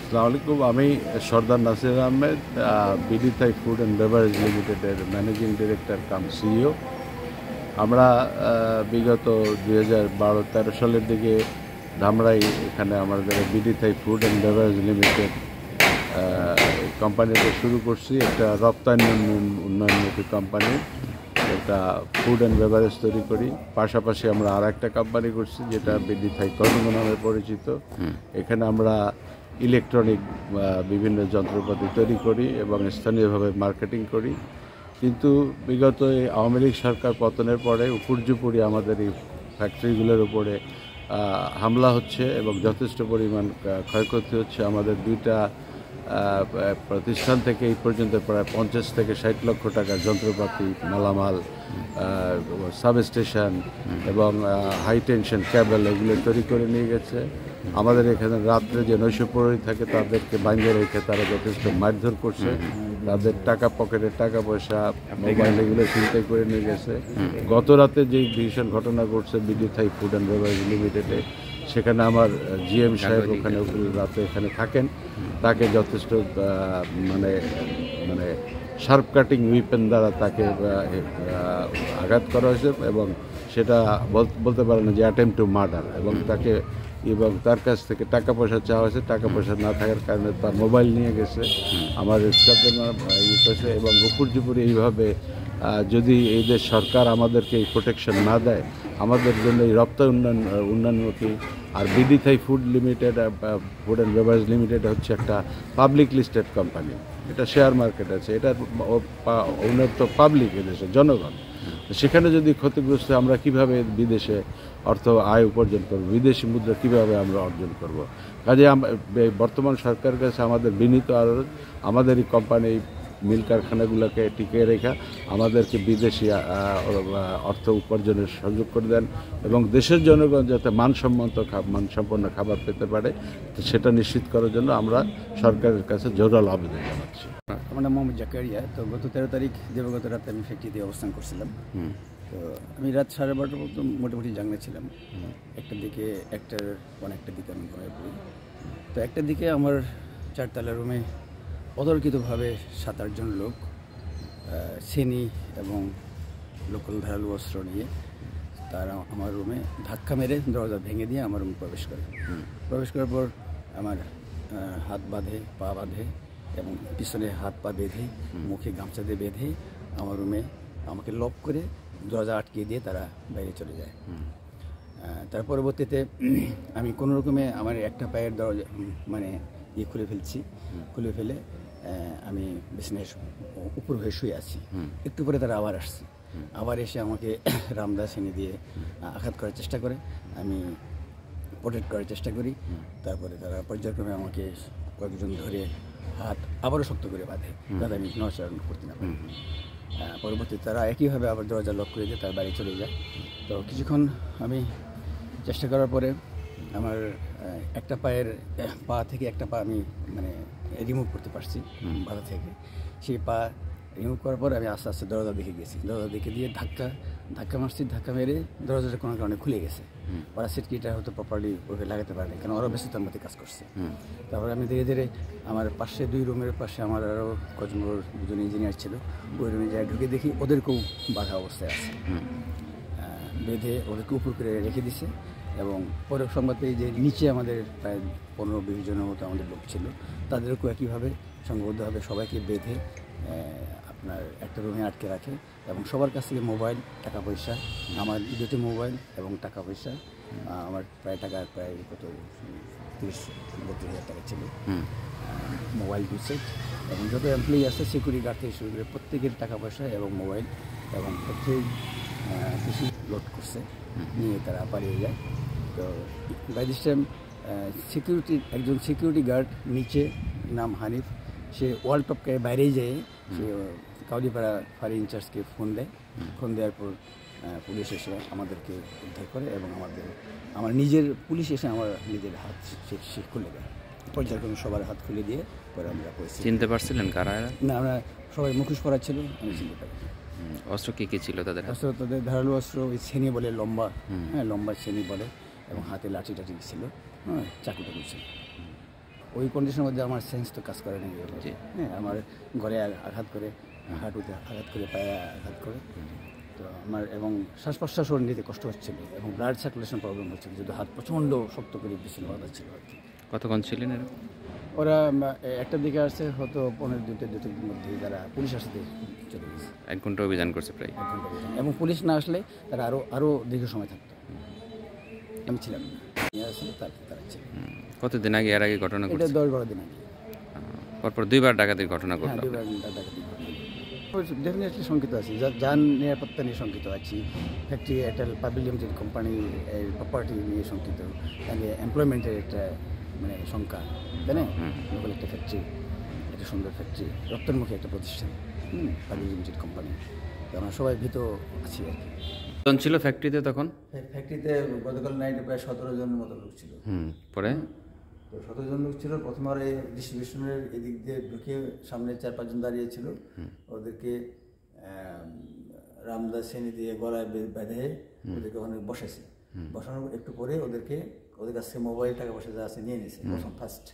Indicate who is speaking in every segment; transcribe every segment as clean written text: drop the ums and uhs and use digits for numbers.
Speaker 1: আসসালামু আলাইকুম। আমি Sardar Nasir Ahmed, BD Thai food and beverage লিমিটেডের ম্যানেজিং ডিরেক্টর কাম সিইও। আমরা বিগত 2012-13 সালের দিকে ধামরাই এখানে আমাদের BD Thai food and beverage limited কোম্পানিটা শুরু করছি। একটা রপ্তানি উন্নয়নমুখী কোম্পানি, এটা ফুড অ্যান্ড বেভারেজ তৈরি করি। পাশাপাশি আমরা আর একটা কোম্পানি করছি যেটা বিডি থাই কর্মী নামে পরিচিত। এখানে আমরা ইলেকট্রনিক বিভিন্ন যন্ত্রপাতি তৈরি করি এবং স্থানীয়ভাবে মার্কেটিং করি। কিন্তু বিগত এই আওয়ামী লীগ সরকার পতনের পরে উপর্যুপরি আমাদের এই ফ্যাক্টরিগুলোর উপরে হামলা হচ্ছে এবং যথেষ্ট পরিমাণ ক্ষয়ক্ষতি হচ্ছে। আমাদের দুইটা প্রতিষ্ঠান থেকে এই পর্যন্ত প্রায় 50 থেকে 60 লক্ষ টাকার যন্ত্রপাতি, মালামাল, সাবস্টেশন এবং হাই টেনশন কেবল এগুলো তৈরি করে নিয়ে গেছে। আমাদের এখানে রাত্রে যে নৈশপ্রহরী থাকে তাদেরকে বাইরে রেখে তারা যথেষ্ট মারধর করছে। তাদের টাকা, পকেটের টাকা পয়সা, মোবাইল এগুলো ছিনতাই করে নিয়ে গেছে। গত রাতে যে ভীষণ ঘটনা ঘটছে BD Thai food and beverage লিমিটেডে, সেখানে আমার জিএম সাহেব ওখানে রাতে এখানে থাকেন, তাকে যথেষ্ট মানে মানে শার্প কাটিং উইপেন দ্বারা তাকে আঘাত করা হয়েছে এবং সেটা বলতে পারে না যে অ্যাটেম্প টু মার্ডার। এবং তার কাছ থেকে টাকা পয়সা চাওয়া হয়েছে। টাকা পয়সা না থাকার কারণে তার মোবাইল নিয়ে গেছে, আমার স্টাফদের করেছে। এবং উপর্যুপরি এইভাবে যদি এই দেশ সরকার আমাদেরকে এই প্রোটেকশন না দেয়, আমাদের জন্য এই রপ্তানি উন্নয়নমুখী আর BD Thai food limited, food and beverage limited হচ্ছে একটা পাবলিক লিস্টেড কোম্পানি। এটা শেয়ার মার্কেট আছে, এটা ওনার তো পাবলিক, এদেশের জনগণ। সেখানে যদি ক্ষতিগ্রস্ত, আমরা কিভাবে বিদেশে অর্থ আয় উপার্জন করব, বিদেশি মুদ্রা কিভাবে আমরা অর্জন করব? কাজে বর্তমান সরকারের কাছে আমাদের বিনীত অনুরোধ, আমাদের এই কোম্পানি মিল কারখানাগুলোকে টিকিয়ে রেখা আমাদেরকে বিদেশি অর্থ উপার্জনের সুযোগ করে দেন এবং দেশের জনগণ যাতে মানসম্পন্ন খাবার পেতে পারে, সেটা নিশ্চিত করার জন্য আমরা সরকারের কাছে জোরালো আবেদন জানাচ্ছি।
Speaker 2: আমার নাম মোহাম্মদ জাকারিয়া। তো গত 13 তারিখ দিবাগত রাতে আমি ফ্যাক্টরিতে অবস্থান করছিলাম। তো আমি রাত 12:30 পর্যন্ত মোটামুটি জাগনা ছিলাম। একটার দিকে অনেকটার দিকে আমি ঘুমিয়ে পড়ি। তো একটার দিকে আমার 4তলা রুমে অতর্কিতভাবে 7-8 জন লোক ছেনি এবং লোকাল ধারালু অস্ত্র নিয়ে তারা আমার রুমে ধাক্কা মেরে দরজা ভেঙে দিয়ে আমার রুমে প্রবেশ করার পর আমার হাত বাঁধে, পা বাঁধে এবং পিছনে হাত পা বেঁধে, মুখে গামছা দিয়ে বেঁধে আমার রুমে আমাকে লক করে দরজা আটকে দিয়ে তারা বাইরে চলে যায়। তার পরবর্তীতে আমি কোনো রকমে আমার একটা পায়ের দরজা খুলে ফেলে আমি বিছানায় উপর হয়ে শুয়ে আছি। একটু পরে তারা আবার এসে আমাকে রামদা ছেনি দিয়ে আঘাত করার চেষ্টা করে, আমি প্রোটেক্ট করার চেষ্টা করি। তারপরে তারা পর্যায়ক্রমে আমাকে কয়েকজন ধরে হাত আবারও শক্ত করে বাঁধে যাতে আমি নড়াচড়া করতে না পারি। পরবর্তীতে তারা একইভাবে আবার দরজা লক করে দিয়ে তার বাড়ি চলে যায়। তো কিছুক্ষণ আমি চেষ্টা করার পরে আমার একটা পা থেকে একটা পা আমি রিমুভ করতে পারছি বাধা থেকে। সেই পা রিমুভ করার পর আমি আস্তে আস্তে দরজা দেখে গেছি। দরজা দেখে দিয়ে ধাক্কা মারছি। ধাক্কা মেরে দরজাটা কোনো কারণে খুলে গেছে। ওরা সিটকিটা হয়তো প্রপারলি ওকে লাগাতে পারেনি, কারণ ওরা বেশি তার মধ্যে কাজ করছে। তারপরে আমি ধীরে ধীরে আমার পাশে 2 রুমের পাশে আমার আরও কজন দুজন ইঞ্জিনিয়ার ছিল, ওই রুমে যাই ঢুকে দেখি ওদেরকেও বাধা অবস্থায় আছে। বেঁধে ওদেরকে উপর করে রেখে দিছে এবং পরে সংবাদ পেয়ে যে নিচে আমাদের প্রায় 15-20 জনের মতো আমাদের লোক ছিল, তাদেরকেও একইভাবে সংঘবদ্ধভাবে সবাইকে বেঁধে আপনার একটা রুমে আটকে রাখে এবং সবার কাছ থেকে মোবাইল, টাকা পয়সা, আমার 2টি মোবাইল এবং টাকা পয়সা, আমার প্রায় কত 30-32 হাজার টাকা ছিল, মোবাইল 2 সেট এবং যত এমপ্লয়ি আছে সিকিউরিটি গার্ড থেকে শুরু করে প্রত্যেকের টাকা পয়সা এবং মোবাইল এবং প্রত্যেক কিছু লোড করছে, নিয়ে তারা পালিয়ে যায়। তো বাই দিস টাইম একজন সিকিউরিটি গার্ড নিচে, নাম হানিফ, সে ওয়াল টপকে বাইরেই যেয়ে সে কাউলিপাড়া ফায়ার ইনচার্জকে ফোন দেওয়ার পর পুলিশ এসে আমাদেরকে উদ্ধার করে এবং আমার নিজের পুলিশ এসে আমার নিজের হাত সে খুলে দেয়। পর্যায়ক্রমে সবার হাত খুলে দিয়ে পরে আমরা
Speaker 3: চিনতে পারছিলেন কারা?
Speaker 2: না, আমরা সবাই মুখোশ পরা ছিল, আমি চিনতে পারি।
Speaker 3: অস্ত্র কি ছিল তাদের?
Speaker 2: অস্ত্র তাদের ধারালো অস্ত্র, ওই ছেনি বলে লম্বা, লম্বা ছেনি বলে, এবং হাতে লাঠি ছিল, চাকু ছিল। ওই কন্ডিশনের মধ্যে আমার সেন্স তো কাজ করে না এগুলো।
Speaker 3: জি।
Speaker 2: হ্যাঁ, আমার ঘরে আঘাত করে, হাঁটুতে আঘাত করে, পায়ে আঘাত করে, তো আমার এবং শ্বাস প্রশ্বাসও নিতে কষ্ট হচ্ছিল এবং ব্লাড সার্কুলেশন প্রবলেম হচ্ছিল, যেহেতু হাত প্রচণ্ড শক্ত করে দিচ্ছিল, বাধা ছিল আর কি।
Speaker 3: কতক্ষণ ছিলেন এরকম?
Speaker 2: ওরা একটার দিকে আসছে, হয়তো 15-2টার মধ্যে তারা পুলিশ আসতে চলে গেছে।
Speaker 3: 1 ঘন্টা অভিযান করছে প্রায়।
Speaker 2: 1 ঘন্টা পর্যন্ত। এবং পুলিশ না আসলে তারা আরও দীর্ঘ সময় থাকতো। আমি ছিলাম না, নিয়ে আসলে তারা ছিল।
Speaker 3: কতদিন আগে এর আগে ঘটনা
Speaker 2: এটা
Speaker 3: ঘটছে?
Speaker 2: 10-12 দিন আগে।
Speaker 3: পরপর 2বার ডাকাতির ঘটনা
Speaker 2: হ্যাঁ,
Speaker 3: ঘটলো।
Speaker 2: 2বার ডাকাতি ঘটনা। ডেফিনেটলি শঙ্কিত আছি, যান নিরাপত্তা নিয়ে শঙ্কিত আছি, ফ্যাক্টরি একটা পাবলিক লিমিটেড কোম্পানি প্রপার্টি নিয়ে শঙ্কিত, তাহলে এমপ্লয়মেন্টের একটা মানে শঙ্কা, তাই না? লোকাল একটা ফ্যাক্টরি, একটা সুন্দর ফ্যাক্টরি, রপ্তানিমুখী একটা প্রতিষ্ঠান, পাবলিক লিমিটেড কোম্পানি, তো আমরা সবাই ভীত আছি আর কি।
Speaker 3: জন ছিল ফ্যাক্টরিতে তখন?
Speaker 2: ফ্যাক্টরিতে গতকাল নাইটে প্রায় 17 জনের মতো লোক ছিল।
Speaker 3: পরে
Speaker 2: তো 17 জন লোক ছিল। প্রথমে আর এই ডিস্ট্রিবিউশনের এদিক দিয়ে ঢুকে সামনে 4-5 জন দাঁড়িয়ে ছিল, ওদেরকে রামদাস শ্রেণী দিয়ে গলায় বেঁধে ওদেরকে ওখানে বসেছে। বসানোর একটু পরে ওদের কাছ থেকে মোবাইল, টাকা পয়সা যা আছে নিয়ে নিয়েছে প্রথম ফার্স্ট,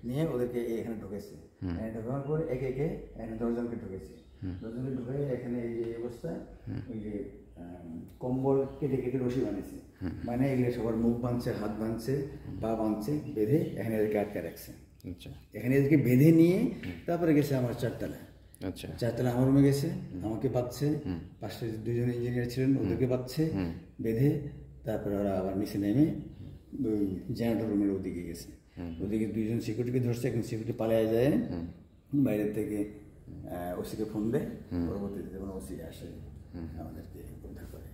Speaker 2: নিয়ে ওদেরকে এখানে ঢুকেছে। এখানে ঢোকানোর পরে একে এখানে 10 জনকে ঢুকেছে। 10 জনকে ঢুকে এখানে এই যে অবস্থা, ওই যে কম্বল কেটে কেটে রশি বানিয়েছে, মানে এগুলো সবার মুখ বাঁধছে, হাত বাঁধছে, পা বাঁধছে, বেঁধে এখানে এদেরকে আটকে রাখছে।
Speaker 3: আচ্ছা
Speaker 2: এখানে এদেরকে বেঁধে নিয়ে তারপরে গেছে আমার 4
Speaker 3: আচ্ছা
Speaker 2: 4 আমার রুমে গেছে, আমাকে বাঁধছে, পাশে 2 জন ইঞ্জিনিয়ার ছিলেন, ওদেরকে বাঁধছে, বেঁধে তারপরে ওরা আবার নিচে নেমে ওই জেনারেটর রুমের ওদিকে গেছে। ওদিকে 2 জন সিকিউরিটিকে ধরছে, এখন সিকিউরিটি পালিয়ে যায়, বাইরের থেকে ওসিকে ফোন দেয়, পরবর্তীতে যখন ওসি আসে আমাদেরকে উদ্ধার করে।